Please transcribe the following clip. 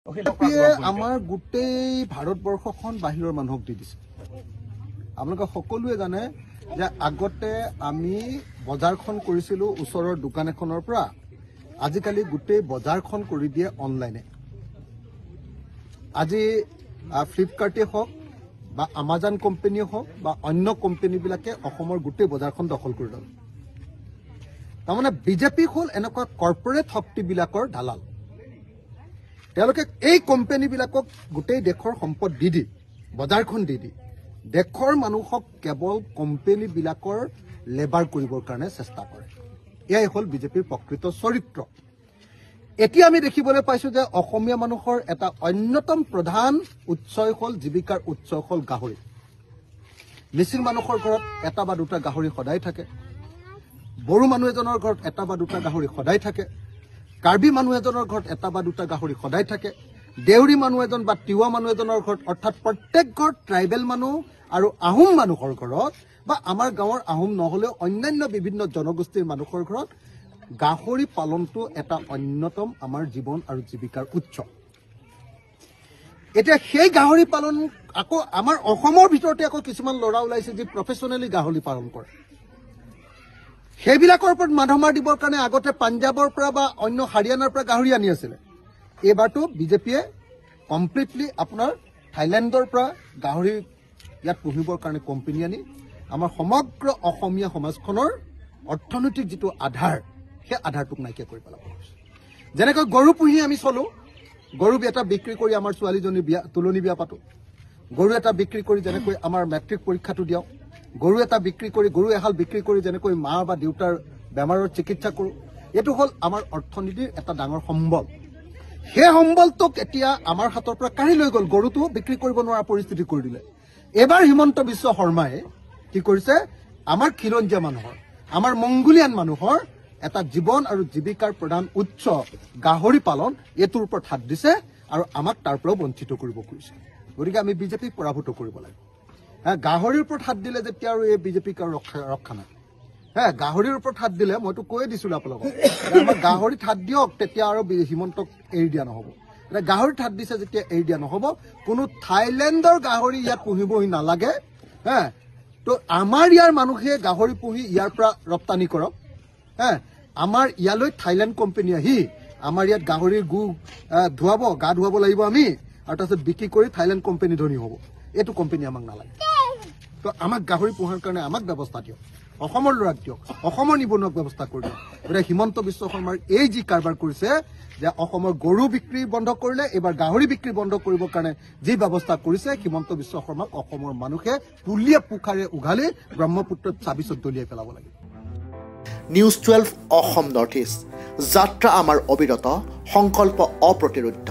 আমাৰ গোটেই ভাৰতবৰ্ষখন বাহিৰৰ মানুহক দি দিছে। আপোনালোকে সকলোৱে জানে যে আগতে আমি বজাৰখন কৰিছিলোঁ ওচৰৰ দোকান এখনৰ পৰা, আজিকালি গোটেই বজাৰখন কৰি দিয়ে অনলাইনে। আজি ফ্লিপকাৰ্টে হওক বা আমাজন কোম্পানীয়ে হওক বা অন্য কোম্পানীবিলাকে অসমৰ গোটেই বজাৰখন দখল কৰি ল'লে। তাৰমানে বিজেপি হ'ল এনেকুৱা কৰ্পৰেট শক্তিবিলাকৰ দালাল। তেওঁলোকে এই কোম্পানীবিলাকক গোটেই দেশৰ সম্পদ দি বজাৰখন দি দেশৰ মানুহক কেৱল কোম্পানীবিলাকৰ লেবাৰ কৰিবৰ কাৰণে চেষ্টা কৰে। এয়াই হ'ল বিজেপিৰ প্ৰকৃত চৰিত্ৰ। এতিয়া আমি দেখিবলৈ পাইছোঁ যে অসমীয়া মানুহৰ এটা অন্যতম প্ৰধান উৎসই হ'ল জীৱিকাৰ উৎস হ'ল গাহৰি। মিচিং মানুহৰ ঘৰত এটা বা দুটা গাহৰি সদায় থাকে, বড়ো মানুহ এজনৰ ঘৰত এটা বা দুটা গাহৰি সদায় থাকে, কাৰ্বি মানুহ এজনৰ ঘৰত এটা বা দুটা গাহৰি সদায় থাকে, দেউৰী মানুহ এজন বা তিৱা মানুহ এজনৰ ঘৰত, অৰ্থাৎ প্ৰত্যেক ঘৰত ট্ৰাইবেল মানুহ আৰু আহোম মানুহৰ ঘৰত বা আমাৰ গাঁৱৰ আহোম নহ'লেও অন্যান্য বিভিন্ন জনগোষ্ঠীৰ মানুহৰ ঘৰত গাহৰি পালনটো এটা অন্যতম আমাৰ জীৱন আৰু জীৱিকাৰ উৎস। এতিয়া সেই গাহৰি পালন আকৌ আমাৰ অসমৰ ভিতৰতে আকৌ কিছুমান ল'ৰা ওলাইছে যি প্ৰফেচনেলি গাহৰি পালন কৰে। সেইবিলাকৰ ওপৰত মাধমাৰ দিবৰ কাৰণে আগতে পাঞ্জাৱৰ পৰা বা অন্য হাৰিয়ানাৰ পৰা গাহৰি আনি আছিলে। এইবাৰতো বিজেপিয়ে কমপ্লিটলি আপোনাৰ থাইলেণ্ডৰ পৰা গাহৰি ইয়াত পুহিবৰ কাৰণে কোম্পানী আনি আমাৰ সমগ্ৰ অসমীয়া সমাজখনৰ অৰ্থনৈতিক যিটো আধাৰ, সেই আধাৰটোক নাইকিয়া কৰি পেলাব গৈছে। যেনেকৈ গৰু পুহি আমি চলোঁ, গৰু এটা বিক্ৰী কৰি আমাৰ ছোৱালীজনী বিয়া তুলনি বিয়া পাতোঁ, গৰু এটা বিক্ৰী কৰি যেনেকৈ আমাৰ মেট্ৰিক পৰীক্ষাটো দিয়াওঁ, গৰু এটা বিক্ৰী কৰি গৰু এহাল বিক্ৰী কৰি যেনেকৈ মা বা দেউতাৰ বেমাৰৰ চিকিৎসা কৰোঁ, এইটো হ'ল আমাৰ অৰ্থনীতিৰ এটা ডাঙৰ সম্বল। সেই সম্বলটোক এতিয়া আমাৰ হাতৰ পৰা কাঢ়ি লৈ গ'ল, গৰুটো বিক্ৰী কৰিব নোৱাৰা পৰিস্থিতি কৰি দিলে। এইবাৰ হিমন্ত বিশ্ব শৰ্মাই কি কৰিছে, আমাৰ খিলঞ্জীয়া মানুহৰ, আমাৰ মংগোলিয়ান মানুহৰ এটা জীৱন আৰু জীৱিকাৰ প্ৰধান উৎস গাহৰি পালন, এইটোৰ ওপৰত হাত দিছে আৰু আমাক তাৰ পৰাও বঞ্চিত কৰিব খুজিছে। গতিকে আমি বিজেপিক পৰাভূত কৰিব লাগে। গাহৰিৰ ওপৰত হাত দিলে যেতিয়া আৰু এই বিজেপিক আৰু ৰক্ষা নাই। গাহৰিৰ ওপৰত হাত দিলে মইতো কৈয়ে দিছিলোঁ আপোনালোকক, আমাৰ গাহৰিত হাত দিয়ক, তেতিয়া আৰু হিমন্তক এৰি দিয়া নহ'ব। গাহৰিত হাত দিছে যেতিয়া এৰি দিয়া নহ'ব। কোনো থাইলেণ্ডৰ গাহৰি ইয়াত পুহিবহি নালাগে। তো আমাৰ ইয়াৰ মানুহে গাহৰি পুহি ইয়াৰ পৰা ৰপ্তানি কৰক। আমাৰ ইয়ালৈ থাইলেণ্ড কোম্পানী আহি আমাৰ ইয়াত গাহৰিৰ গু ধুৱাব, গা ধুৱাব লাগিব আমি, আৰু তাৰপিছত বিক্ৰী কৰি থাইলেণ্ড কোম্পানী ধনী হ'ব। এইটো কোম্পানী আমাক নালাগে। তো আমাক গাহৰি পোহাৰ কাৰণে আমাক ব্যৱস্থা দিয়ক, অসমৰ ল'ৰাক দিয়ক, অসমৰ নিবনুৱাক ব্যৱস্থা কৰি দিয়ক। গতিকে হিমন্ত বিশ্ব শৰ্মাৰ এই যি কাৰবাৰ কৰিছে যে অসমৰ গৰু বিক্ৰী বন্ধ কৰিলে, এইবাৰ গাহৰি বিক্ৰী বন্ধ কৰিবৰ কাৰণে যি ব্যৱস্থা কৰিছে, হিমন্ত বিশ্ব শৰ্মাক অসমৰ মানুহে পুলিয়ে পোখাৰে উঘালি ব্ৰহ্মপুত্ৰত চাবিচত দলিয়াই পেলাব লাগে। নিউজ 12 অসম নৰ্থ ইষ্ট, যাত্ৰা আমাৰ অবিৰত, সংকল্প অপ্ৰতিৰোধ্য।